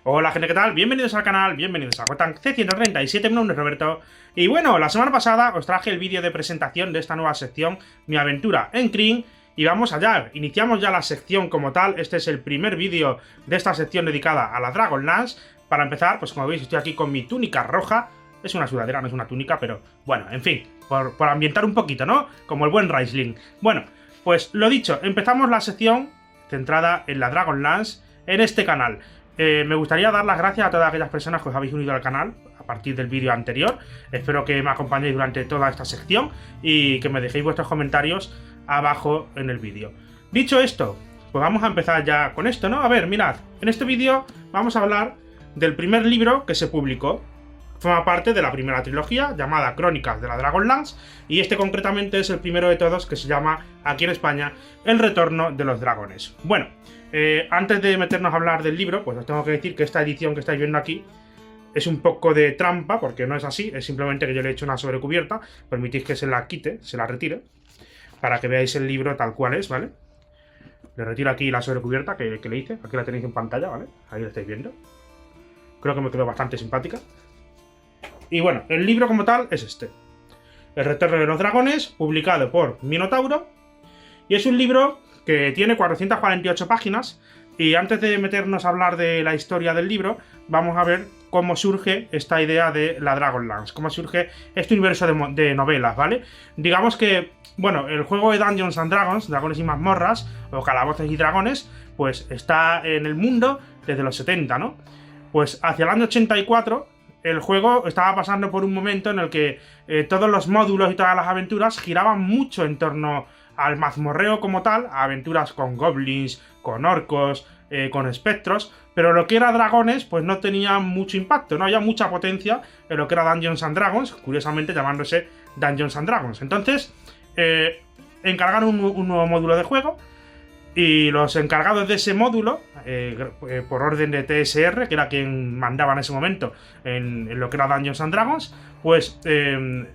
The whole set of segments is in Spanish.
Hola gente, ¿qué tal? Bienvenidos al canal, bienvenidos a Gotham C137, mi nombre es Roberto. Y bueno, la semana pasada os traje el vídeo de presentación de esta nueva sección, Mi aventura en Krynn. Y vamos allá, iniciamos ya la sección como tal. Este es el primer vídeo de esta sección dedicada a la Dragonlance. Para empezar, pues como veis estoy aquí con mi túnica roja. Es una sudadera, no es una túnica, pero bueno, en fin, por ambientar un poquito, ¿no? Como el buen Raisling. Bueno, pues lo dicho, empezamos la sección centrada en la Dragonlance en este canal. Me gustaría dar las gracias a todas aquellas personas que os habéis unido al canal a partir del vídeo anterior. Espero que me acompañéis durante toda esta sección y que me dejéis vuestros comentarios abajo en el vídeo. Dicho esto, pues vamos a empezar ya con esto, ¿no? A ver, mirad, en este vídeo vamos a hablar del primer libro que se publicó. Forma parte de la primera trilogía, llamada Crónicas de la Dragonlance, y este concretamente es el primero de todos, que se llama, aquí en España, El retorno de los dragones. Bueno, antes de meternos a hablar del libro, pues os tengo que decir que esta edición que estáis viendo aquí es un poco de trampa, porque no es así, es simplemente que yo le he hecho una sobrecubierta. Permitís que se la quite, se la retire, para que veáis el libro tal cual es, ¿vale? Le retiro aquí la sobrecubierta que le hice, aquí la tenéis en pantalla, ¿vale? Ahí la estáis viendo. Creo que me quedó bastante simpática. Y bueno, el libro como tal es este. El retorno de los dragones, publicado por Minotauro. Y es un libro que tiene 448 páginas. Y antes de meternos a hablar de la historia del libro, vamos a ver cómo surge esta idea de la Dragonlance. Cómo surge este universo de novelas, ¿vale? Digamos que, bueno, el juego de Dungeons and Dragons, Dragones y Mazmorras, o Calabozos y Dragones, pues está en el mundo desde los 70, ¿no? Pues hacia el año 84... el juego estaba pasando por un momento en el que todos los módulos y todas las aventuras giraban mucho en torno al mazmorreo como tal, a aventuras con goblins, con orcos, con espectros, pero lo que era dragones pues no tenía mucho impacto, no había mucha potencia en lo que era Dungeons and Dragons, curiosamente llamándose Dungeons and Dragons. Entonces encargaron un nuevo módulo de juego. Y los encargados de ese módulo, por orden de TSR, que era quien mandaba en ese momento en lo que era Dungeons and Dragons, pues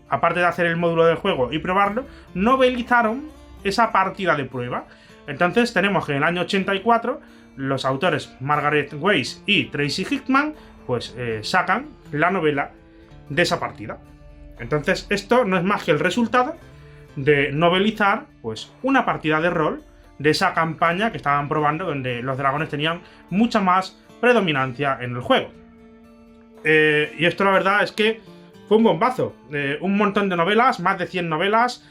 aparte de hacer el módulo del juego y probarlo, novelizaron esa partida de prueba. Entonces tenemos que en el año 84 los autores Margaret Weis y Tracy Hickman pues sacan la novela de esa partida. Entonces esto no es más que el resultado de novelizar pues una partida de rol de esa campaña que estaban probando, donde los dragones tenían mucha más predominancia en el juego. Y esto la verdad es que fue un bombazo. Un montón de novelas, más de 100 novelas,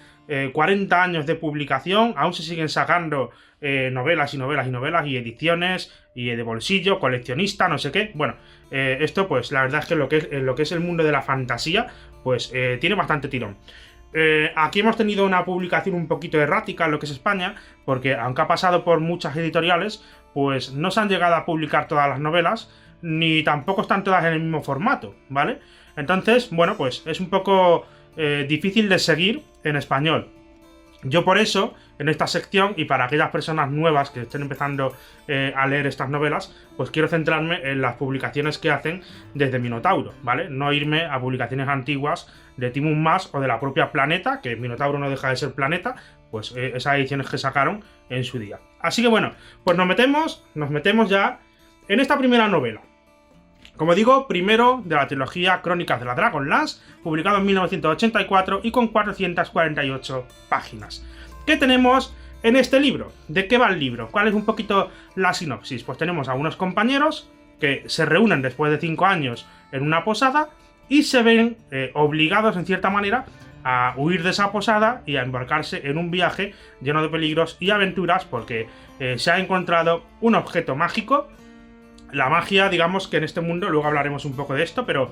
40 años de publicación, aún se siguen sacando novelas y novelas y novelas, y ediciones, y de bolsillo, coleccionista, no sé qué. Bueno, esto pues la verdad es que lo que es el mundo de la fantasía, pues tiene bastante tirón. Aquí hemos tenido una publicación un poquito errática en lo que es España, porque aunque ha pasado por muchas editoriales, pues no se han llegado a publicar todas las novelas, ni tampoco están todas en el mismo formato, ¿vale? Entonces, bueno, pues es un poco difícil de seguir en español. Yo por eso, en esta sección, y para aquellas personas nuevas que estén empezando a leer estas novelas, pues quiero centrarme en las publicaciones que hacen desde Minotauro, ¿vale? No irme a publicaciones antiguas de Timon Mas o de la propia Planeta, que Minotauro no deja de ser Planeta, pues esas ediciones que sacaron en su día. Así que bueno, pues nos metemos ya en esta primera novela. Como digo, primero de la trilogía Crónicas de la Dragonlance, publicado en 1984 y con 448 páginas. ¿Qué tenemos en este libro? ¿De qué va el libro? ¿Cuál es un poquito la sinopsis? Pues tenemos a unos compañeros que se reúnen después de 5 años en una posada y se ven obligados en cierta manera a huir de esa posada y a embarcarse en un viaje lleno de peligros y aventuras, porque se ha encontrado un objeto mágico. La magia, digamos que en este mundo, luego hablaremos un poco de esto, pero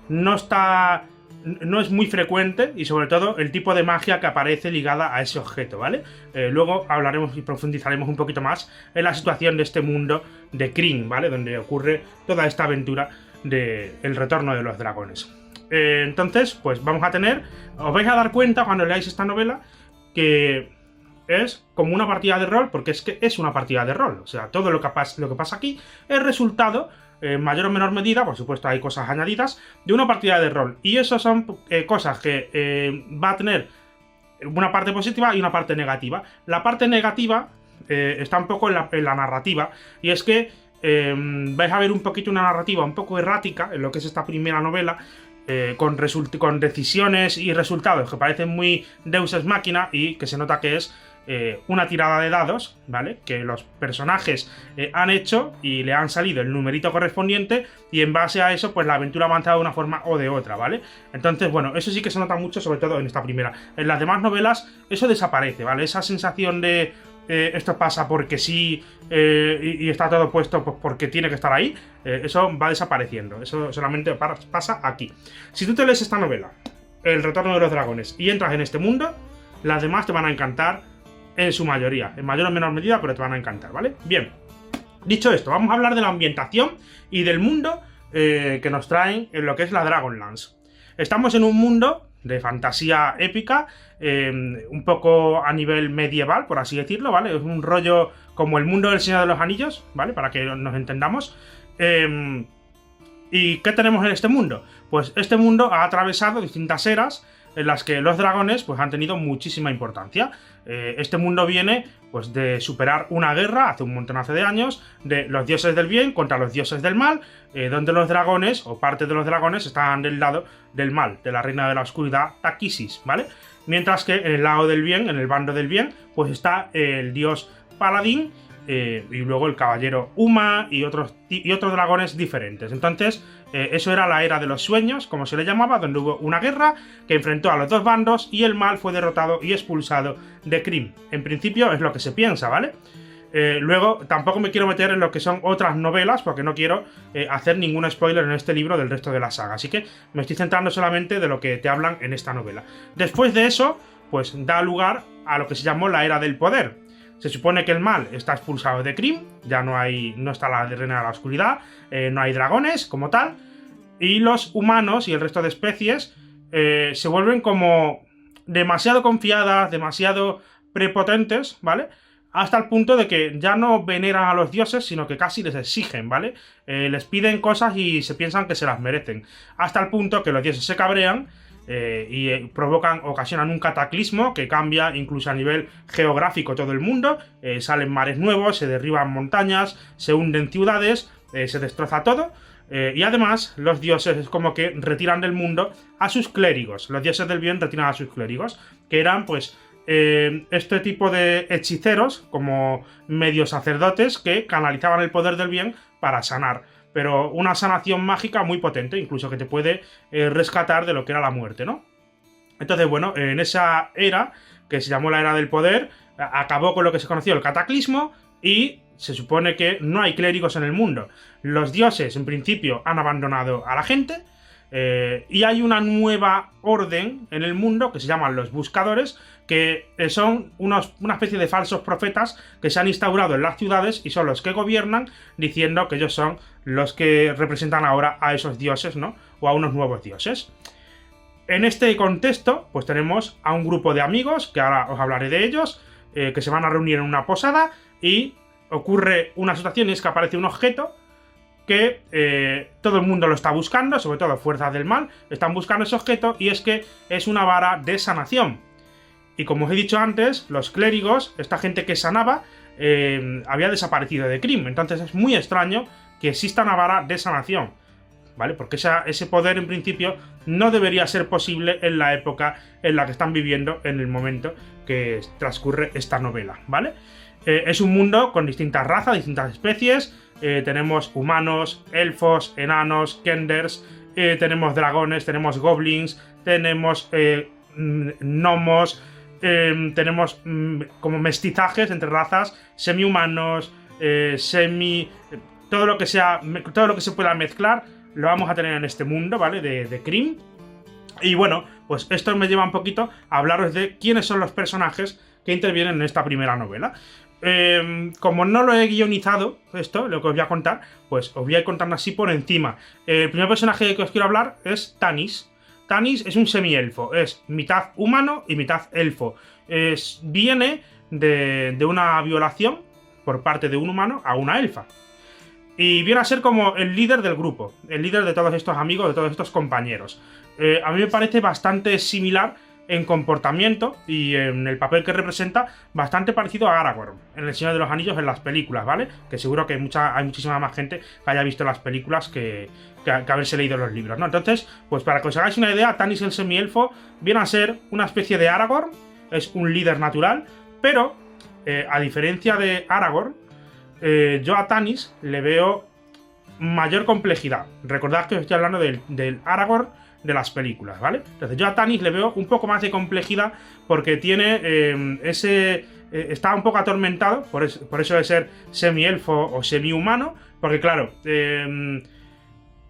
no es muy frecuente, y sobre todo el tipo de magia que aparece ligada a ese objeto, ¿vale? Luego hablaremos y profundizaremos un poquito más en la situación de este mundo de Krynn, ¿vale? Donde ocurre toda esta aventura del retorno de los dragones. Entonces, pues vamos a tener, os vais a dar cuenta cuando leáis esta novela que es como una partida de rol, porque es que es una partida de rol. O sea, todo lo que pasa aquí es resultado, en mayor o menor medida, por supuesto hay cosas añadidas, de una partida de rol. Y eso son cosas que va a tener una parte positiva y una parte negativa. La parte negativa está un poco en la narrativa, y es que vais a ver un poquito una narrativa un poco errática en lo que es esta primera novela, con decisiones y resultados que parecen muy Deus Ex Machina y que se nota que es una tirada de dados, ¿vale? Que los personajes han hecho y le han salido el numerito correspondiente y en base a eso pues la aventura ha avanzado de una forma o de otra, ¿vale? Entonces, bueno, eso sí que se nota mucho, sobre todo en esta primera. En las demás novelas eso desaparece, ¿vale? Esa sensación de esto pasa porque sí y está todo puesto pues, porque tiene que estar ahí, eso va desapareciendo. Eso solamente pasa aquí. Si tú te lees esta novela, El retorno de los dragones, y entras en este mundo, las demás te van a encantar en su mayoría, en mayor o menor medida, pero te van a encantar, ¿vale? Bien, dicho esto, vamos a hablar de la ambientación y del mundo que nos traen en lo que es la Dragonlance. Estamos en un mundo de fantasía épica, un poco a nivel medieval, por así decirlo, ¿vale? Es un rollo como el mundo del Señor de los Anillos, ¿vale? Para que nos entendamos. ¿Y qué tenemos en este mundo? Pues este mundo ha atravesado distintas eras en las que los dragones pues, han tenido muchísima importancia. Este mundo viene pues, de superar una guerra hace un montonazo de años de los dioses del bien contra los dioses del mal, donde los dragones, o parte de los dragones, estaban del lado del mal, de la reina de la oscuridad, Takisis, ¿vale? Mientras que en el lado del bien, en el bando del bien, pues está el dios Paladín, y luego el caballero Uma y otros dragones diferentes. Entonces, eso era la era de los sueños, como se le llamaba, donde hubo una guerra que enfrentó a los dos bandos y el mal fue derrotado y expulsado de Krynn. En principio es lo que se piensa, ¿vale? Luego, tampoco me quiero meter en lo que son otras novelas, porque no quiero hacer ningún spoiler en este libro del resto de la saga. Así que me estoy centrando solamente de lo que te hablan en esta novela. Después de eso, pues da lugar a lo que se llamó la Era del Poder. Se supone que el mal está expulsado de Krynn, ya no está la reina de la oscuridad, no hay dragones como tal, y los humanos y el resto de especies se vuelven como demasiado confiadas, demasiado prepotentes, ¿vale? Hasta el punto de que ya no veneran a los dioses, sino que casi les exigen, ¿vale? Les piden cosas y se piensan que se las merecen. Hasta el punto que los dioses se cabrean y ocasionan un cataclismo que cambia incluso a nivel geográfico todo el mundo. Salen mares nuevos, se derriban montañas, se hunden ciudades, se destroza todo. Y además los dioses es como que retiran del mundo a sus clérigos. Los dioses del bien retiran a sus clérigos, que eran pues este tipo de hechiceros como medio sacerdotes que canalizaban el poder del bien para sanar, pero una sanación mágica muy potente, incluso que te puede rescatar de lo que era la muerte, ¿no? Entonces, bueno, en esa era, que se llamó la Era del Poder, acabó con lo que se conoció el cataclismo y se supone que no hay clérigos en el mundo. Los dioses, en principio, han abandonado a la gente y hay una nueva orden en el mundo que se llaman los buscadores, que son una especie de falsos profetas que se han instaurado en las ciudades y son los que gobiernan, diciendo que ellos son los que representan ahora a esos dioses, ¿no? O a unos nuevos dioses. En este contexto, pues tenemos a un grupo de amigos, que ahora os hablaré de ellos, que se van a reunir en una posada y ocurre una situación y es que aparece un objeto que todo el mundo lo está buscando, sobre todo fuerzas del mal, están buscando ese objeto y es que es una vara de sanación. Y como os he dicho antes, los clérigos, esta gente que sanaba, había desaparecido de Krynn. Entonces es muy extraño que exista una vara de sanación, ¿vale? Porque ese poder en principio no debería ser posible en la época en la que están viviendo en el momento que transcurre esta novela, ¿vale? Es un mundo con distintas razas, distintas especies. Tenemos humanos, elfos, enanos, kenders, tenemos dragones, tenemos goblins, tenemos gnomos, tenemos como mestizajes entre razas, semi-humanos, todo lo que se pueda mezclar lo vamos a tener en este mundo, ¿vale? De Krynn. Y bueno, pues esto me lleva un poquito a hablaros de quiénes son los personajes que intervienen en esta primera novela. Como no lo he guionizado, esto, lo que os voy a contar, pues os voy a ir contando así por encima. El primer personaje que os quiero hablar es Tanis. Tanis es un semi-elfo, es mitad humano y mitad elfo. Viene de una violación por parte de un humano a una elfa. Y viene a ser como el líder del grupo, el líder de todos estos amigos, de todos estos compañeros. A mí me parece bastante similar en comportamiento y en el papel que representa bastante parecido a Aragorn en El Señor de los Anillos en las películas, ¿vale? Que seguro que hay muchísima más gente que haya visto las películas que haberse leído los libros, ¿no? Entonces, pues para que os hagáis una idea, Tanis el semielfo viene a ser una especie de Aragorn, es un líder natural, pero a diferencia de Aragorn, yo a Tanis le veo mayor complejidad. Recordad que os estoy hablando del Aragorn de las películas, ¿vale? Entonces yo a Tanis le veo un poco más de complejidad porque tiene está un poco atormentado, por eso de ser semielfo o semi-humano, porque claro,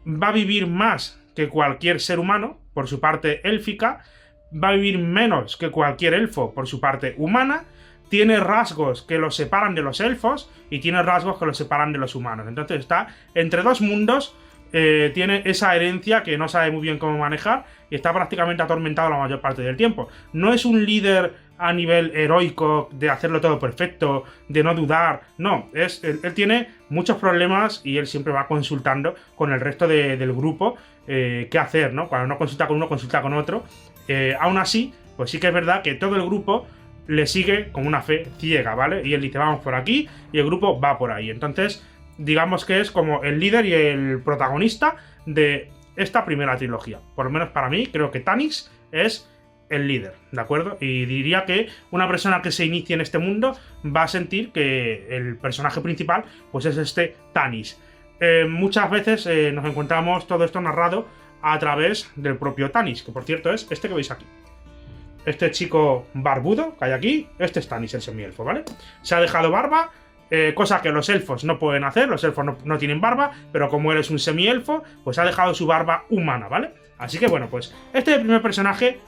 va a vivir más que cualquier ser humano por su parte élfica, va a vivir menos que cualquier elfo por su parte humana, tiene rasgos que los separan de los elfos y tiene rasgos que los separan de los humanos. Entonces está entre dos mundos, tiene esa herencia que no sabe muy bien cómo manejar y está prácticamente atormentado la mayor parte del tiempo. No es un líder a nivel heroico de hacerlo todo perfecto, de no dudar, no, él tiene muchos problemas y él siempre va consultando con el resto del grupo qué hacer, ¿no? Cuando no consulta con uno, consulta con otro. Aún así, pues sí que es verdad que todo el grupo le sigue con una fe ciega, ¿vale? Y él dice, vamos por aquí, y el grupo va por ahí. Entonces, digamos que es como el líder y el protagonista de esta primera trilogía. Por lo menos para mí, creo que Tanis es el líder, ¿de acuerdo? Y diría que una persona que se inicie en este mundo va a sentir que el personaje principal, pues es este Tanis. Muchas veces nos encontramos todo esto narrado a través del propio Tanis, que por cierto es este que veis aquí. Este chico barbudo que hay aquí, este es Tanis el semielfo, ¿vale? Se ha dejado barba, cosa que los elfos no pueden hacer, los elfos no tienen barba, pero como él es un semielfo, pues ha dejado su barba humana, ¿vale? Así que bueno, pues este es el primer personaje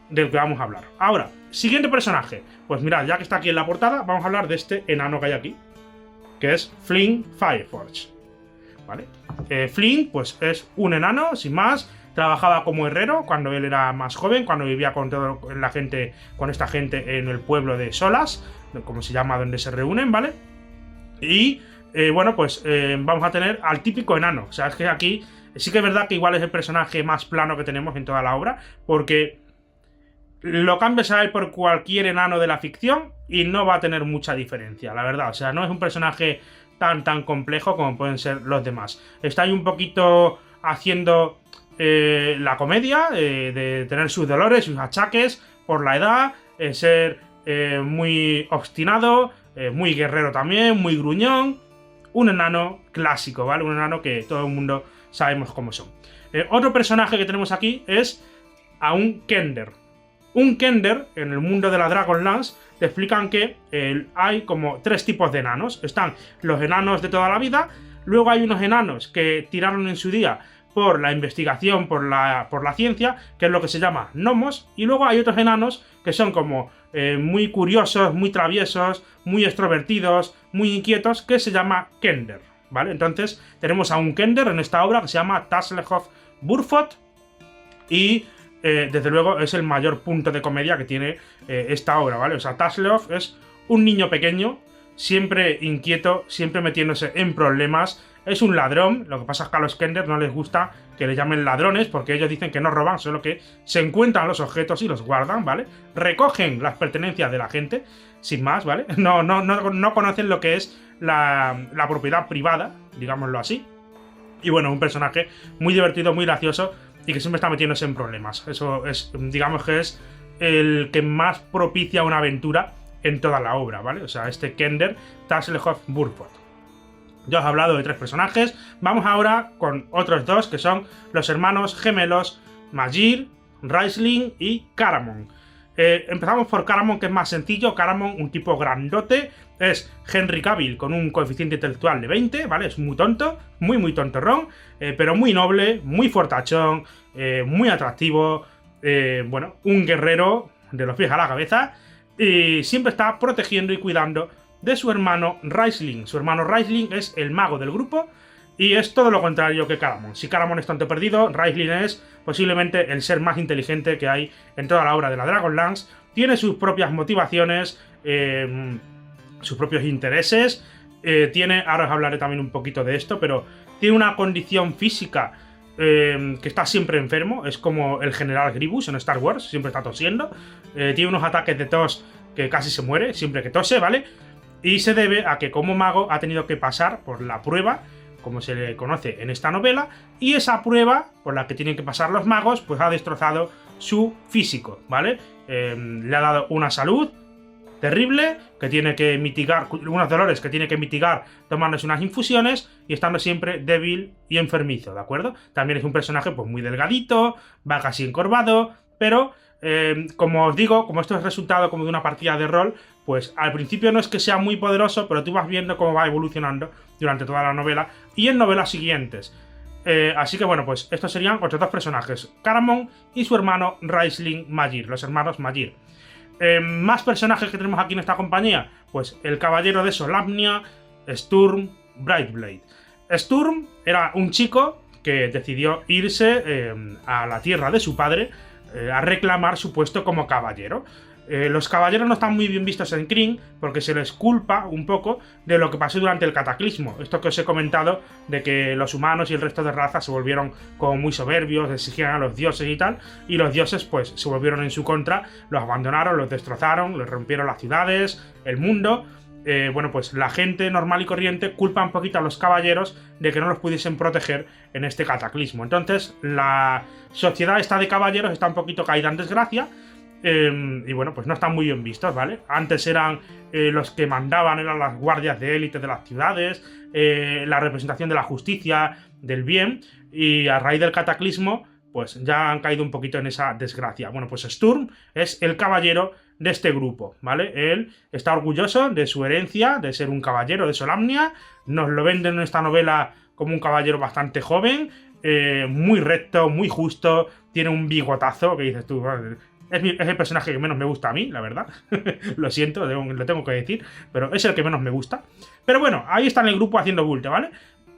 del que vamos a hablar. Ahora, siguiente personaje. Pues mirad, ya que está aquí en la portada, vamos a hablar de este enano que hay aquí, que es Flynn Fireforge, ¿vale? Flynn, pues es un enano, sin más. Trabajaba como herrero cuando él era más joven, cuando vivía con esta gente en el pueblo de Solas, como se llama, donde se reúnen, ¿vale? Y bueno, pues vamos a tener al típico enano. O sea, es que aquí sí que es verdad que igual es el personaje más plano que tenemos en toda la obra, porque lo cambias a él por cualquier enano de la ficción y no va a tener mucha diferencia, la verdad. O sea, no es un personaje tan complejo como pueden ser los demás. Está ahí un poquito haciendo la comedia, de tener sus dolores, sus achaques por la edad, ser muy obstinado, muy guerrero también, muy gruñón. Un enano clásico, ¿vale? Un enano que todo el mundo sabemos cómo son. Otro personaje que tenemos aquí es a un Kender. Un Kender, en el mundo de la Dragonlance, te explican que hay como tres tipos de enanos. Están los enanos de toda la vida, luego hay unos enanos que tiraron en su día por la investigación, por la ciencia, que es lo que se llama gnomos, y luego hay otros enanos que son como muy curiosos, muy traviesos, muy extrovertidos, muy inquietos, que se llama Kender, ¿vale? Entonces tenemos a un Kender en esta obra que se llama Taslehoff Burfot, y desde luego es el mayor punto de comedia que tiene esta obra, ¿vale? O sea, Taslehoff es un niño pequeño, siempre inquieto, siempre metiéndose en problemas. Es un ladrón, lo que pasa es que a los Kender no les gusta que le llamen ladrones porque ellos dicen que no roban, solo que se encuentran los objetos y los guardan, ¿vale? Recogen las pertenencias de la gente, sin más, ¿vale? No conocen lo que es la propiedad privada, digámoslo así. Y bueno, un personaje muy divertido, muy gracioso y que siempre está metiéndose en problemas. Eso es, digamos que es el que más propicia una aventura en toda la obra, ¿vale? O sea, este Kender Taslehoff Burfot. Ya os he hablado de tres personajes, vamos ahora con otros dos que son los hermanos gemelos Magir, Raistlin y Caramon. Empezamos por Caramon, que es más sencillo. Caramon, un tipo grandote, es Henry Cavill con un coeficiente intelectual de 20, ¿vale? Es muy tonto, muy tontorrón, pero muy noble, muy fortachón, muy atractivo, bueno, un guerrero de los pies a la cabeza, y siempre está protegiendo y cuidando de su hermano Raistlin. Su hermano Raistlin es el mago del grupo y es todo lo contrario que Caramon. Si Caramon es tonto perdido, Raistlin es posiblemente el ser más inteligente que hay en toda la obra de la Dragonlance. Tiene sus propias motivaciones, sus propios intereses. Ahora os hablaré también un poquito de esto, pero tiene una condición física que está siempre enfermo, es como el general Grievous en Star Wars, siempre está tosiendo, tiene unos ataques de tos que casi se muere siempre que tose, ¿vale? Y se debe a que como mago ha tenido que pasar por la prueba, como se le conoce en esta novela, y esa prueba por la que tienen que pasar los magos, pues ha destrozado su físico, ¿vale? Le ha dado una salud terrible, que tiene que mitigar, unos dolores que tiene que mitigar tomándose unas infusiones y estando siempre débil y enfermizo, ¿de acuerdo? También es un personaje pues muy delgadito, va casi encorvado, pero como os digo, como esto es resultado como de una partida de rol, pues al principio no es que sea muy poderoso, pero tú vas viendo cómo va evolucionando durante toda la novela y en novelas siguientes. Así que bueno, pues estos serían otros dos personajes, Caramon y su hermano Raistlin Magir, los hermanos Magir. Más personajes que tenemos aquí en esta compañía, pues el caballero de Solamnia, Sturm Brightblade. Sturm era un chico que decidió irse a la tierra de su padre a reclamar su puesto como caballero. Los caballeros no están muy bien vistos en Krynn porque se les culpa un poco de lo que pasó durante el cataclismo. Esto que os he comentado de que los humanos y el resto de razas se volvieron como muy soberbios, exigían a los dioses y tal, y los dioses pues se volvieron en su contra, los abandonaron, los destrozaron, les rompieron las ciudades, el mundo. Bueno, pues la gente normal y corriente culpa un poquito a los caballeros de que no los pudiesen proteger en este cataclismo. Entonces la sociedad esta de caballeros está un poquito caída en desgracia. Y bueno, pues no están muy bien vistos, ¿vale? Antes eran los que mandaban, eran las guardias de élite de las ciudades, la representación de la justicia, del bien, y a raíz del cataclismo, pues ya han caído un poquito en esa desgracia. Bueno, pues Sturm es el caballero de este grupo, ¿vale? Él está orgulloso de su herencia, de ser un caballero de Solamnia, nos lo venden en esta novela como un caballero bastante joven, muy recto, muy justo, tiene un bigotazo que dices tú... Es el personaje que menos me gusta a mí, la verdad. Lo siento, lo tengo que decir, pero es el que menos me gusta. Pero bueno, ahí está en el grupo haciendo bulto, ¿vale?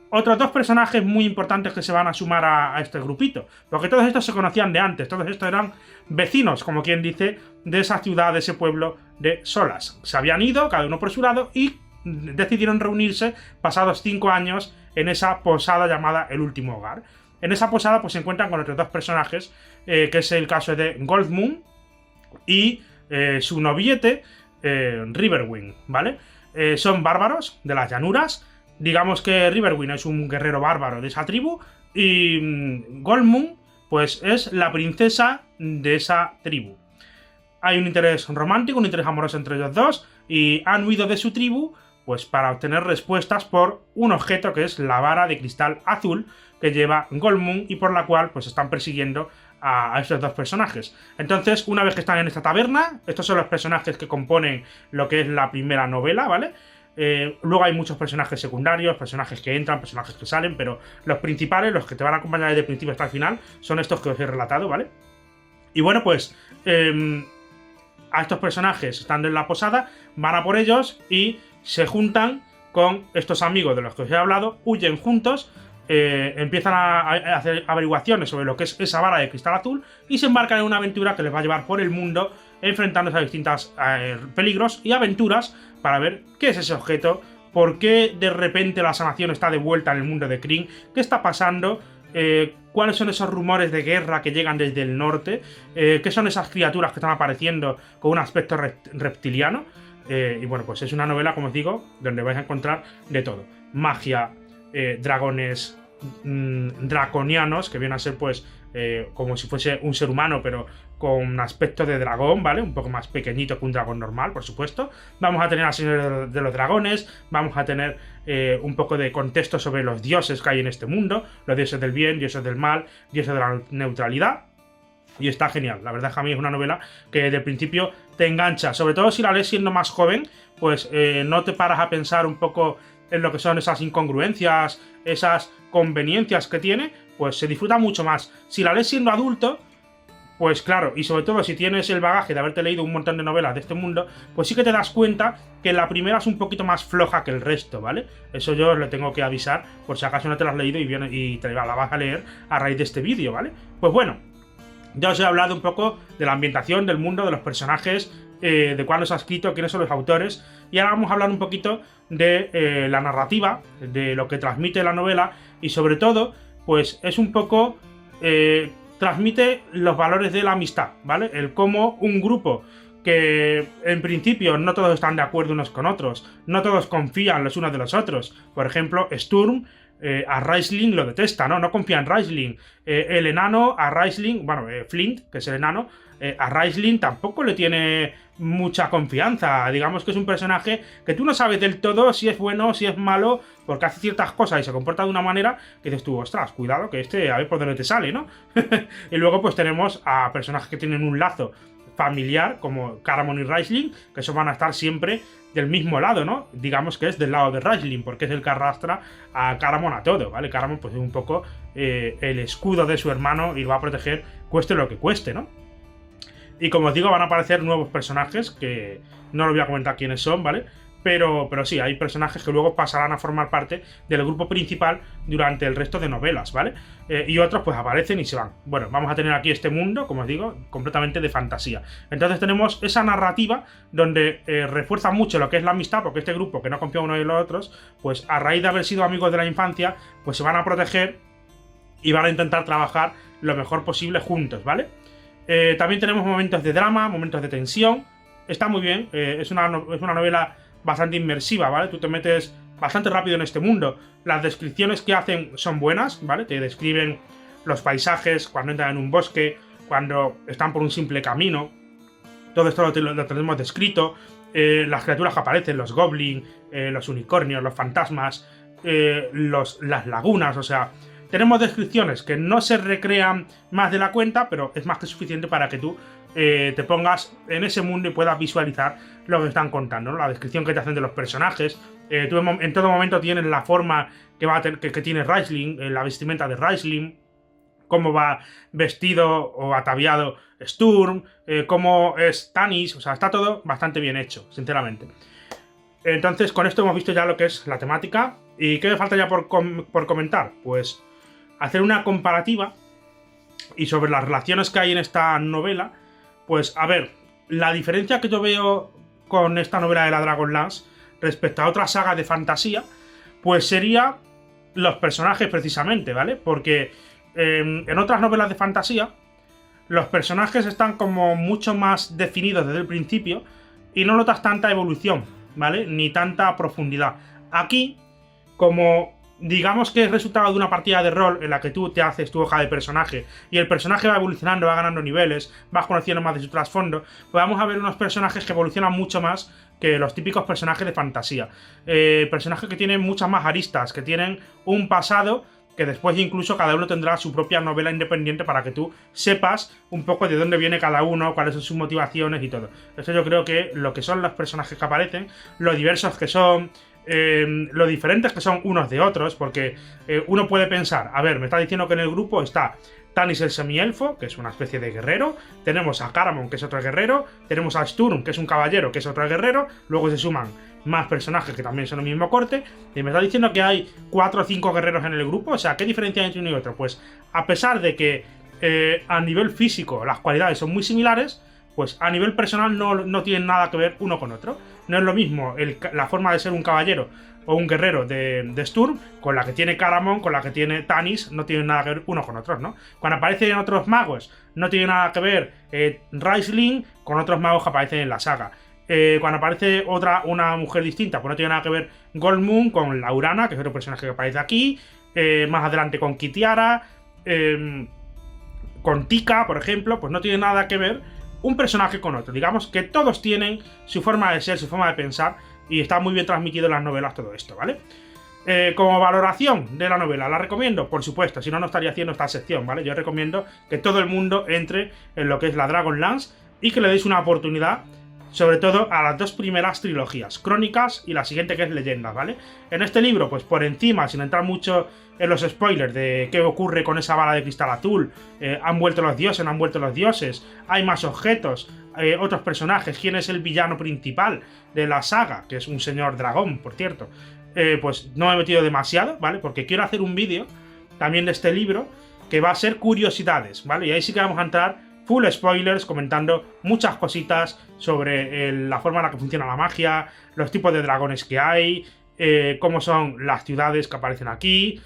Otros dos personajes muy importantes que se van a sumar a este grupito. Porque todos estos se conocían de antes, todos estos eran vecinos, como quien dice, de esa ciudad, de ese pueblo de Solas. Se habían ido, cada uno por su lado, y decidieron reunirse pasados 5 años en esa posada llamada El Último Hogar. En esa posada pues se encuentran con otros dos personajes, que es el caso de Goldmoon y su noviete, Riverwind, ¿vale? Son bárbaros de las llanuras. Digamos que Riverwind es un guerrero bárbaro de esa tribu y Goldmoon pues es la princesa de esa tribu. Hay un interés romántico, un interés amoroso entre ellos dos y han huido de su tribu pues para obtener respuestas por un objeto que es la vara de cristal azul que lleva Goldmoon y por la cual pues están persiguiendo a estos dos personajes. Entonces, una vez que están en esta taberna, estos son los personajes que componen lo que es la primera novela, ¿vale? Luego hay muchos personajes secundarios, personajes que entran, personajes que salen, pero los principales, los que te van a acompañar desde el principio hasta el final, son estos que os he relatado, ¿vale? Y bueno, pues a estos personajes, estando en la posada, van a por ellos y se juntan con estos amigos de los que os he hablado, huyen juntos, empiezan a hacer averiguaciones sobre lo que es esa vara de cristal azul y se embarcan en una aventura que les va a llevar por el mundo enfrentándose a distintos peligros y aventuras para ver qué es ese objeto, por qué de repente la sanación está de vuelta en el mundo de Krynn, qué está pasando, cuáles son esos rumores de guerra que llegan desde el norte, qué son esas criaturas que están apareciendo con un aspecto reptiliano. Y bueno, pues es una novela, como os digo, donde vais a encontrar de todo. Magia, dragones draconianos, que vienen a ser pues como si fuese un ser humano, pero con aspecto de dragón, ¿vale? Un poco más pequeñito que un dragón normal, por supuesto. Vamos a tener al Señor de los Dragones, vamos a tener un poco de contexto sobre los dioses que hay en este mundo, los dioses del bien, dioses del mal, dioses de la neutralidad. Y está genial, la verdad es que a mí es una novela que desde el principio te engancha, sobre todo si la lees siendo más joven, pues no te paras a pensar un poco en lo que son esas incongruencias, esas conveniencias que tiene, pues se disfruta mucho más. Si la lees siendo adulto, pues claro, y sobre todo si tienes el bagaje de haberte leído un montón de novelas de este mundo, pues sí que te das cuenta que la primera es un poquito más floja que el resto, ¿vale? Eso yo os lo tengo que avisar, por si acaso no te la has leído y te la vas a leer a raíz de este vídeo, ¿vale? Pues bueno, ya os he hablado un poco de la ambientación, del mundo, de los personajes, de cuándo se ha escrito, quiénes son los autores, y ahora vamos a hablar un poquito de la narrativa, de lo que transmite la novela, y sobre todo pues es un poco... transmite los valores de la amistad, ¿vale? El cómo un grupo que en principio no todos están de acuerdo unos con otros, no todos confían los unos de los otros. Por ejemplo, Sturm a Raistlin lo detesta, ¿no? No confía en Raistlin. El enano a Raistlin, bueno, Flint, que es el enano, a Raistlin tampoco le tiene mucha confianza. Digamos que es un personaje que tú no sabes del todo si es bueno o si es malo, porque hace ciertas cosas y se comporta de una manera que dices tú, ostras, cuidado que este, a ver por dónde te sale, ¿no? Y luego pues tenemos a personajes que tienen un lazo familiar, como Caramon y Raistlin, que esos van a estar siempre del mismo lado, ¿no? Digamos que es del lado de Raistlin, porque es el que arrastra a Caramon a todo, ¿vale? Caramon pues es un poco el escudo de su hermano y lo va a proteger cueste lo que cueste, ¿no? Y como os digo, van a aparecer nuevos personajes, que no lo voy a comentar quiénes son, ¿vale? Pero sí, hay personajes que luego pasarán a formar parte del grupo principal durante el resto de novelas, ¿vale? Y otros pues aparecen y se van. Bueno, vamos a tener aquí este mundo, como os digo, completamente de fantasía. Entonces tenemos esa narrativa donde refuerza mucho lo que es la amistad, porque este grupo que no confía uno en los otros, pues a raíz de haber sido amigos de la infancia, pues se van a proteger y van a intentar trabajar lo mejor posible juntos, ¿vale? También tenemos momentos de drama, momentos de tensión. Está muy bien, es una novela bastante inmersiva, ¿vale? Tú te metes bastante rápido en este mundo. Las descripciones que hacen son buenas, ¿vale? Te describen los paisajes, cuando entran en un bosque, cuando están por un simple camino. Todo esto lo tenemos descrito. Las criaturas que aparecen, los goblins, los unicornios, los fantasmas, las lagunas, o sea... Tenemos descripciones que no se recrean más de la cuenta, pero es más que suficiente para que tú te pongas en ese mundo y puedas visualizar lo que están contando, ¿no? La descripción que te hacen de los personajes. Tú en todo momento tienes la forma que tiene Raistlin, la vestimenta de Raistlin, cómo va vestido o ataviado Sturm, cómo es Tanis, o sea, está todo bastante bien hecho, sinceramente. Entonces, con esto hemos visto ya lo que es la temática. ¿Y qué me falta ya por comentar? Pues hacer una comparativa y sobre las relaciones que hay en esta novela. Pues a ver, la diferencia que yo veo con esta novela de la Dragonlance respecto a otra saga de fantasía, pues sería los personajes precisamente, ¿vale? Porque en otras novelas de fantasía los personajes están como mucho más definidos desde el principio y no notas tanta evolución, ¿vale? Ni tanta profundidad. Aquí, como digamos que es resultado de una partida de rol en la que tú te haces tu hoja de personaje y el personaje va evolucionando, va ganando niveles, vas conociendo más de su trasfondo, pues vamos a ver unos personajes que evolucionan mucho más que los típicos personajes de fantasía. Personajes que tienen muchas más aristas, que tienen un pasado que después incluso cada uno tendrá su propia novela independiente para que tú sepas un poco de dónde viene cada uno, cuáles son sus motivaciones y todo. Eso yo creo que lo que son los personajes que aparecen, lo diversos que son, lo diferentes que son unos de otros, porque uno puede pensar, a ver, me está diciendo que en el grupo está Tanis el semielfo, que es una especie de guerrero, tenemos a Caramon, que es otro guerrero, tenemos a Sturm, que es un caballero, que es otro guerrero, luego se suman más personajes que también son el mismo corte, y me está diciendo que hay 4 o 5 guerreros en el grupo. O sea, ¿qué diferencia hay entre uno y otro? Pues a pesar de que a nivel físico las cualidades son muy similares, pues a nivel personal no tienen nada que ver uno con otro. No es lo mismo la forma de ser un caballero o un guerrero de Sturm con la que tiene Caramon, con la que tiene Tanis, no tienen nada que ver uno con otros, ¿no? Cuando aparecen otros magos, no tiene nada que ver Raistlin con otros magos que aparecen en la saga. Cuando aparece una mujer distinta, pues no tiene nada que ver Goldmoon con Laurana, que es otro personaje que aparece aquí. Más adelante con Kitiara, con Tika, por ejemplo, pues no tiene nada que ver un personaje con otro. Digamos que todos tienen su forma de ser, su forma de pensar, y está muy bien transmitido en las novelas todo esto, ¿vale? Como valoración de la novela, ¿la recomiendo? Por supuesto, si no, no estaría haciendo esta sección, ¿vale? Yo recomiendo que todo el mundo entre en lo que es la Dragonlance y que le deis una oportunidad, sobre todo a las 2 primeras trilogías, Crónicas y la siguiente que es Leyendas, ¿vale? En este libro, pues por encima, sin entrar mucho en los spoilers de qué ocurre con esa bala de cristal azul, han vuelto los dioses, no han vuelto los dioses, hay más objetos, otros personajes, quién es el villano principal de la saga, que es un señor dragón, por cierto, pues no me he metido demasiado, ¿vale? Porque quiero hacer un vídeo también de este libro que va a ser curiosidades, ¿vale? Y ahí sí que vamos a entrar full spoilers, comentando muchas cositas sobre la forma en la que funciona la magia, los tipos de dragones que hay, cómo son las ciudades que aparecen aquí,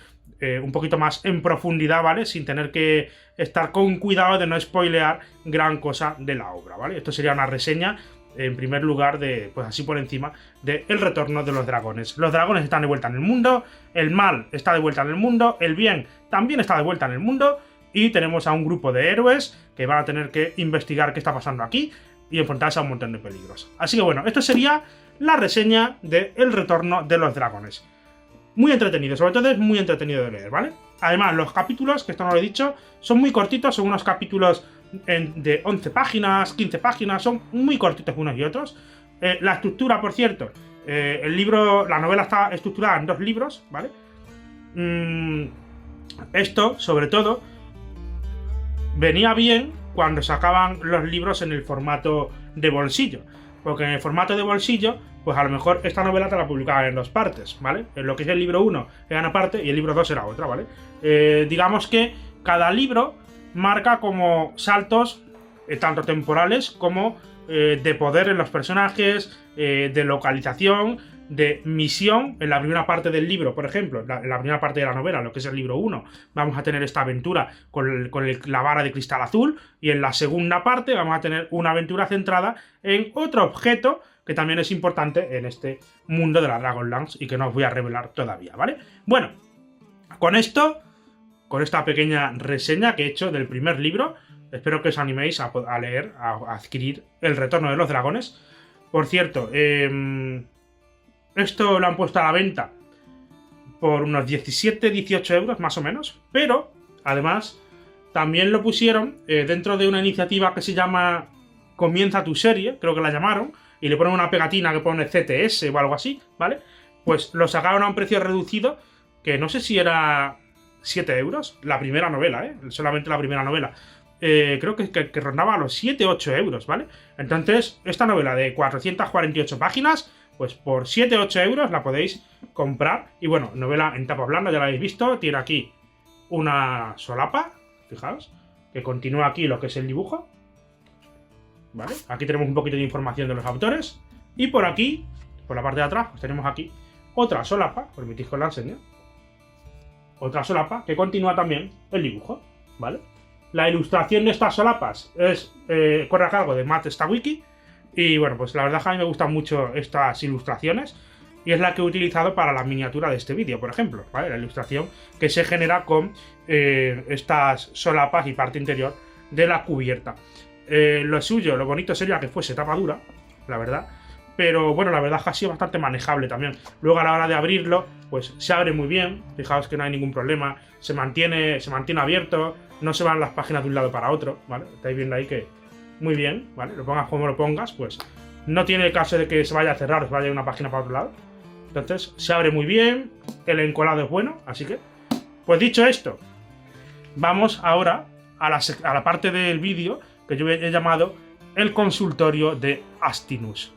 un poquito más en profundidad, ¿vale? Sin tener que estar con cuidado de no spoilear gran cosa de la obra, ¿vale? Esto sería una reseña, en primer lugar, pues así por encima, de El retorno de los dragones. Los dragones están de vuelta en el mundo, el mal está de vuelta en el mundo, el bien también está de vuelta en el mundo, y tenemos a un grupo de héroes que van a tener que investigar qué está pasando aquí y enfrentarse a un montón de peligros. Así que bueno, esto sería la reseña de El retorno de los dragones. Muy entretenido, sobre todo es muy entretenido de leer, ¿vale? Además, los capítulos, que esto no lo he dicho, son muy cortitos, son unos capítulos de 11 páginas, 15 páginas, son muy cortitos unos y otros. La estructura, por cierto, la novela está estructurada en 2 libros, ¿vale? Esto, sobre todo, venía bien cuando sacaban los libros en el formato de bolsillo, porque en el formato de bolsillo, pues a lo mejor esta novela te la publicaban en 2 partes, ¿vale? En lo que es el libro 1 era una parte y el libro 2 era otra, ¿vale? Digamos que cada libro marca como saltos, tanto temporales como de poder en los personajes, de localización, de misión. En la primera parte del libro, por ejemplo, en la primera parte de la novela, lo que es el libro 1, vamos a tener esta aventura con la vara de cristal azul, y en la segunda parte vamos a tener una aventura centrada en otro objeto que también es importante en este mundo de la Dragonlance y que no os voy a revelar todavía, ¿vale? Bueno, con esto, con esta pequeña reseña que he hecho del primer libro, espero que os animéis a leer, a adquirir El retorno de los dragones. Por cierto, esto lo han puesto a la venta por unos 17-18 euros más o menos, pero además también lo pusieron dentro de una iniciativa que se llama Comienza tu serie, creo que la llamaron, y le ponen una pegatina que pone CTS o algo así, ¿vale? Pues lo sacaron a un precio reducido, que no sé si era 7 euros, la primera novela, solamente la primera novela. Creo que rondaba a los 7-8 euros, ¿vale? Entonces, esta novela de 448 páginas, pues por 7-8 euros la podéis comprar. Y bueno, novela en tapa blanda, ya la habéis visto, tiene aquí una solapa, fijaos, que continúa aquí lo que es el dibujo, ¿vale? Aquí tenemos un poquito de información de los autores. Y por aquí, por la parte de atrás, pues tenemos aquí otra solapa, permitís que os la enseñe. Otra solapa que continúa también el dibujo, ¿vale? La ilustración de estas solapas corre a cargo de Matt Stawicki. Y bueno, pues la verdad es que a mí me gustan mucho estas ilustraciones. Y es la que he utilizado para la miniatura de este vídeo, por ejemplo, ¿vale? La ilustración que se genera con estas solapas y parte interior de la cubierta. Lo suyo, lo bonito sería que fuese tapa dura, la verdad. Pero bueno, la verdad es que ha sido bastante manejable también. Luego a la hora de abrirlo, pues se abre muy bien. Fijaos que no hay ningún problema. Se mantiene abierto. No se van las páginas de un lado para otro, ¿vale? Estáis viendo ahí que muy bien, ¿vale? Lo pongas como lo pongas, pues no tiene el caso de que se vaya a cerrar o se vaya de una página para otro lado. Entonces se abre muy bien. El encolado es bueno, así que... Pues dicho esto, vamos ahora a la parte del vídeo que yo he llamado el consultorio de Astinus.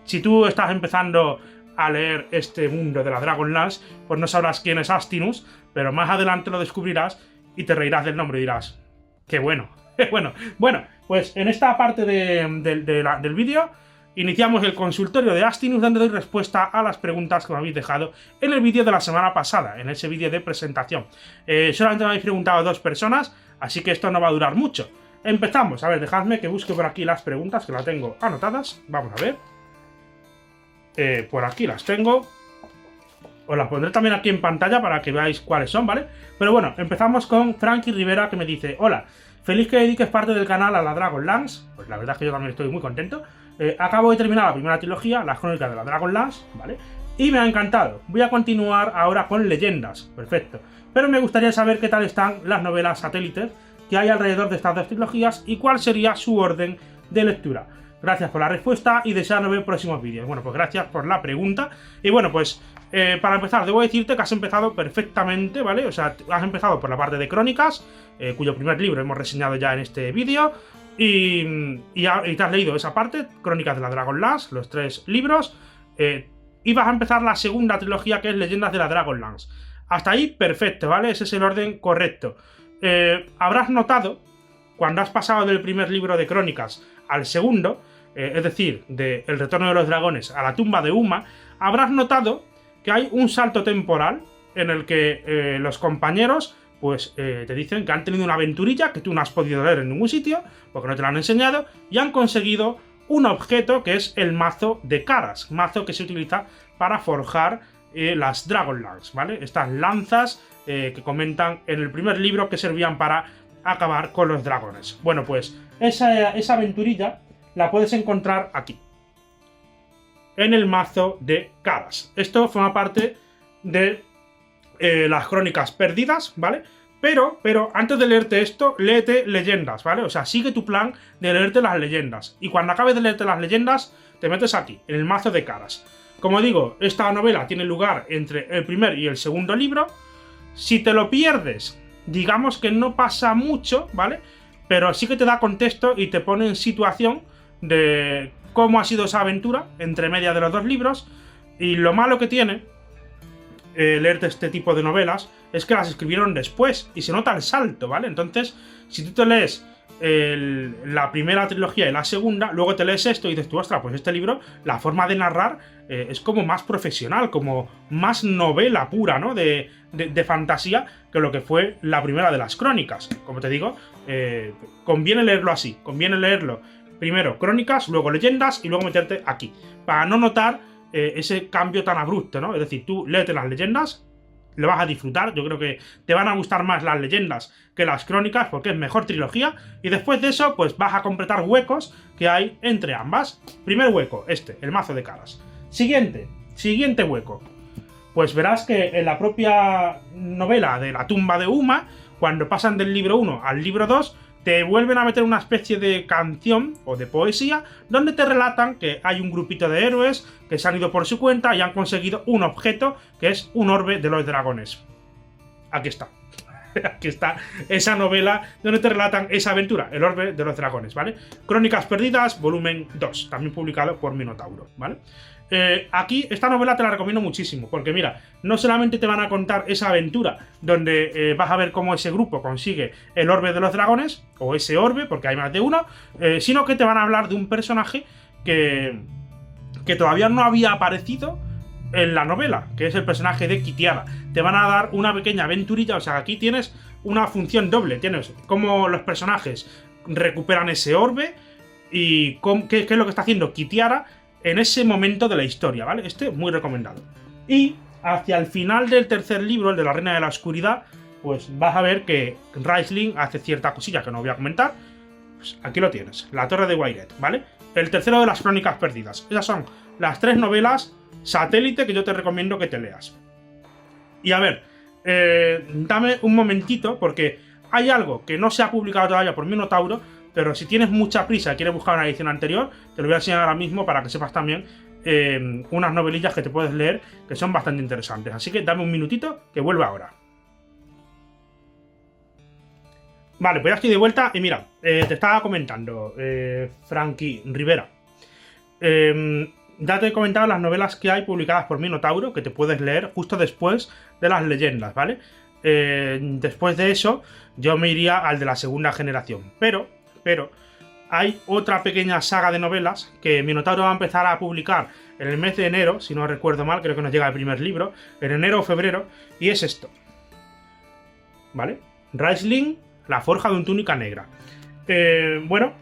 Si tú estás empezando a leer este mundo de la Dragonlance, pues no sabrás quién es Astinus, pero más adelante lo descubrirás y te reirás del nombre y dirás, ¡qué bueno! Bueno, pues en esta parte del vídeo iniciamos el consultorio de Astinus, donde doy respuesta a las preguntas que me habéis dejado en el vídeo de la semana pasada, en ese vídeo de presentación. Solamente me habéis preguntado 2 personas, así que esto no va a durar mucho. Empezamos. A ver, dejadme que busque por aquí las preguntas, que las tengo anotadas. Vamos a ver. Por aquí las tengo. Os las pondré también aquí en pantalla para que veáis cuáles son, ¿vale? Pero bueno, empezamos con Frankie Rivera, que me dice: hola, feliz que dediques parte del canal a la Dragonlance. Pues la verdad es que yo también estoy muy contento. Acabo de terminar la primera trilogía, las crónicas de la Dragonlance, ¿vale? Y me ha encantado. Voy a continuar ahora con Leyendas. Perfecto. Pero me gustaría saber qué tal están las novelas satélites que hay alrededor de estas 2 trilogías y cuál sería su orden de lectura. Gracias por la respuesta y deseando ver próximos vídeos. Bueno, pues gracias por la pregunta. Y bueno, pues para empezar, debo decirte que has empezado perfectamente, ¿vale? O sea, has empezado por la parte de crónicas, cuyo primer libro hemos reseñado ya en este vídeo. Y te has leído esa parte, Crónicas de la Dragonlance, los 3 libros. Y vas a empezar la segunda trilogía, que es Leyendas de la Dragonlance. Hasta ahí, perfecto, ¿vale? Ese es el orden correcto. Habrás notado, cuando has pasado del primer libro de crónicas al segundo, es decir, de El retorno de los dragones a la tumba de Uma, habrás notado que hay un salto temporal en el que los compañeros pues te dicen que han tenido una aventurilla que tú no has podido leer en ningún sitio, porque no te la han enseñado, y han conseguido un objeto que es el mazo de caras, mazo que se utiliza para forjar las Dragonlance, ¿vale? Estas lanzas que comentan en el primer libro que servían para acabar con los dragones. Bueno, pues esa aventurilla la puedes encontrar aquí, en el mazo de caras. Esto forma parte de las crónicas perdidas, ¿vale? Pero antes de leerte esto, léete leyendas, ¿vale? O sea, sigue tu plan de leerte las leyendas. Y cuando acabes de leerte las leyendas, te metes aquí, en el mazo de caras. Como digo, esta novela tiene lugar entre el primer y el segundo libro. Si te lo pierdes, digamos que no pasa mucho, ¿vale? Pero sí que te da contexto y te pone en situación de cómo ha sido esa aventura entre medias de los dos libros. Y lo malo que tiene leerte este tipo de novelas es que las escribieron después y se nota el salto, ¿vale? Entonces, si tú te lees la primera trilogía y la segunda, luego te lees esto y dices tú, ostras, pues este libro, la forma de narrar es como más profesional, como más novela pura, ¿no? De fantasía que lo que fue la primera de las crónicas. Como te digo, conviene leerlo así, conviene leerlo primero crónicas, luego leyendas y luego meterte aquí, para no notar ese cambio tan abrupto, ¿no? Es decir, tú léete las leyendas, lo vas a disfrutar, yo creo que te van a gustar más las leyendas que las crónicas porque es mejor trilogía, y después de eso pues vas a completar huecos que hay entre ambas. Primer hueco, el mazo de caras. Siguiente hueco, pues verás que en la propia novela de La tumba de Uma, cuando pasan del libro 1 al libro 2, te vuelven a meter una especie de canción o de poesía donde te relatan que hay un grupito de héroes que se han ido por su cuenta y han conseguido un objeto que es un orbe de los dragones. Aquí está. Aquí está esa novela donde te relatan esa aventura, el orbe de los dragones, ¿vale? Crónicas perdidas, volumen 2, también publicado por Minotauro, ¿vale? Aquí esta novela te la recomiendo muchísimo, porque mira, no solamente te van a contar esa aventura donde vas a ver cómo ese grupo consigue el orbe de los dragones, o ese orbe, porque hay más de uno, sino que te van a hablar de un personaje que todavía no había aparecido en la novela, que es el personaje de Kitiara. Te van a dar una pequeña aventurilla, o sea, aquí tienes una función doble, tienes cómo los personajes recuperan ese orbe y qué es lo que está haciendo Kitiara en ese momento de la historia, ¿vale? Muy recomendado. Y hacia el final del tercer libro, el de la Reina de la Oscuridad, pues vas a ver que Raistlin hace cierta cosilla que no voy a comentar. Pues aquí lo tienes, La Torre de Wairet, ¿vale? El tercero de las Crónicas Perdidas. Esas son las 3 novelas satélite que yo te recomiendo que te leas. Y a ver, dame un momentito, porque hay algo que no se ha publicado todavía por Minotauro, pero si tienes mucha prisa y quieres buscar una edición anterior, te lo voy a enseñar ahora mismo para que sepas también unas novelillas que te puedes leer que son bastante interesantes. Así que dame un minutito que vuelvo ahora. Vale, pues ya estoy de vuelta y mira, te estaba comentando, Frankie Rivera. Ya te he comentado las novelas que hay publicadas por Minotauro que te puedes leer justo después de las leyendas, ¿vale? Después de eso, yo me iría al de la segunda generación. Pero hay otra pequeña saga de novelas que Minotauro va a empezar a publicar en el mes de enero, si no recuerdo mal, creo que nos llega el primer libro, en enero o febrero, y es esto, ¿vale? Raistlin, la forja de un túnica negra. Bueno,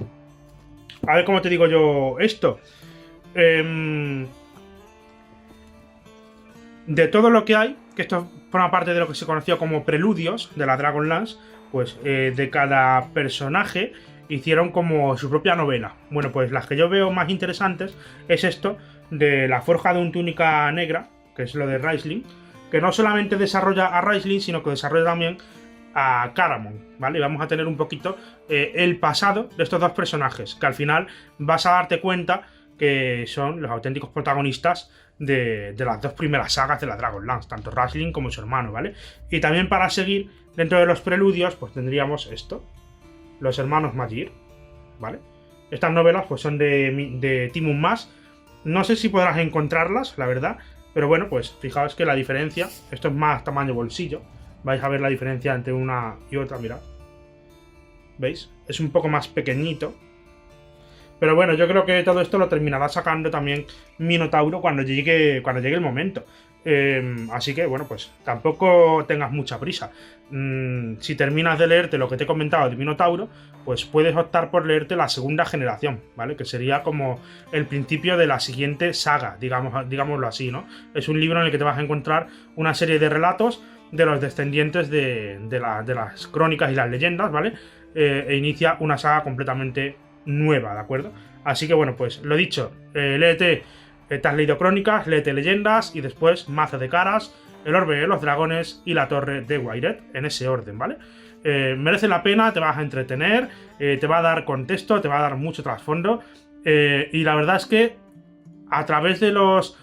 a ver cómo te digo yo esto. De todo lo que hay, que esto forma parte de lo que se conoció como preludios de la Dragonlance, pues de cada personaje hicieron como su propia novela. Bueno, pues las que yo veo más interesantes es esto de la forja de un túnica negra, que es lo de Raistlin, que no solamente desarrolla a Raistlin, sino que desarrolla también a Caramon, ¿vale? Y vamos a tener un poquito el pasado de estos dos personajes, que al final vas a darte cuenta que son los auténticos protagonistas de las dos primeras sagas de la Dragonlance, tanto Raistlin como su hermano, ¿vale? Y también para seguir, dentro de los preludios, pues tendríamos esto, los hermanos Magir, ¿vale? Estas novelas pues son de Timun Mas. No sé si podrás encontrarlas, la verdad, pero bueno, pues fijaos que la diferencia, esto es más tamaño bolsillo, vais a ver la diferencia entre una y otra, mirad. ¿Veis? Es un poco más pequeñito. Pero bueno, yo creo que todo esto lo terminará sacando también Minotauro cuando llegue el momento. Así que, bueno, pues tampoco tengas mucha prisa. Si terminas de leerte lo que te he comentado de Minotauro, pues puedes optar por leerte la segunda generación, ¿vale? Que sería como el principio de la siguiente saga, digámoslo así, ¿no? Es un libro en el que te vas a encontrar una serie de relatos de los descendientes de las crónicas y las leyendas, ¿vale? E inicia una saga completamente nueva, ¿de acuerdo? Así que, bueno, pues lo dicho, léete. Te has leído Crónicas, léete Leyendas y después Mazo de Caras, El Orbe de los Dragones y La Torre de Wayred, en ese orden, ¿vale? Merece la pena, te vas a entretener, te va a dar contexto, te va a dar mucho trasfondo, y la verdad es que a través de los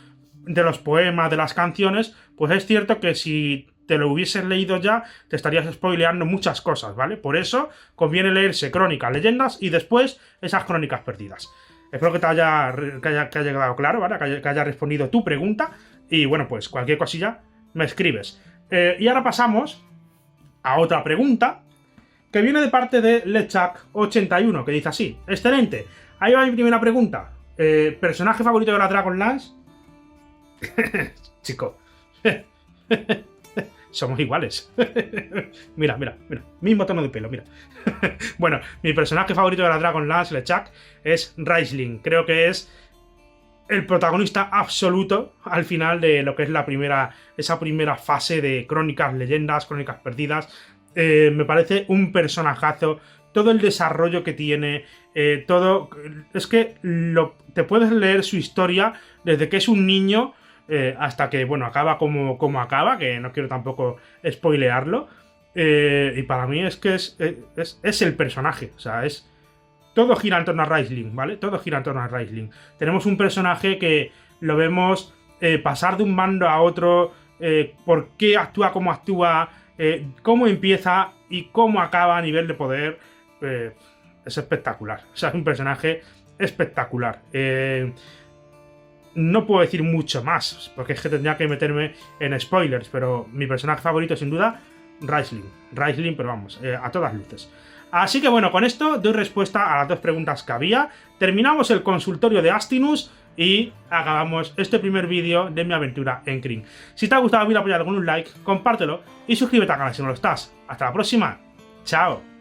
poemas, de las canciones, pues es cierto que si te lo hubieses leído ya, te estarías spoileando muchas cosas, ¿vale? Por eso conviene leerse Crónicas, Leyendas y después esas Crónicas perdidas. Espero que te haya quedado claro, ¿vale? Que haya respondido tu pregunta. Y bueno, pues cualquier cosilla me escribes. Y ahora pasamos a otra pregunta que viene de parte de Lechak81, que dice así: excelente, ahí va mi primera pregunta. ¿Personaje favorito de la Dragonlance? Chico, somos iguales. Mira, mismo tono de pelo, mira. Bueno, mi personaje favorito de la Dragonlance, LeChuck, es Raistlin. Creo que es el protagonista absoluto al final de lo que es esa primera fase de Crónicas, Leyendas, Crónicas Perdidas. Me parece un personajazo. Todo el desarrollo que tiene, todo... Es que te puedes leer su historia desde que es un niño hasta que, bueno, acaba como acaba, que no quiero tampoco spoilearlo. Y para mí es que es el personaje, o sea, todo gira en torno a Raistlin, ¿vale? Todo gira en torno a Raistlin. Tenemos un personaje que lo vemos pasar de un mando a otro, por qué actúa como actúa, cómo empieza y cómo acaba a nivel de poder. Es espectacular, o sea, es un personaje espectacular. No puedo decir mucho más, porque es que tendría que meterme en spoilers, pero mi personaje favorito sin duda, Raistlin, pero vamos, a todas luces. Así que bueno, con esto doy respuesta a las dos preguntas que había, terminamos el consultorio de Astinus y acabamos este primer vídeo de mi aventura en Krynn. Si te ha gustado el vídeo, apoyarlo con un like, compártelo y suscríbete al canal si no lo estás. Hasta la próxima, chao.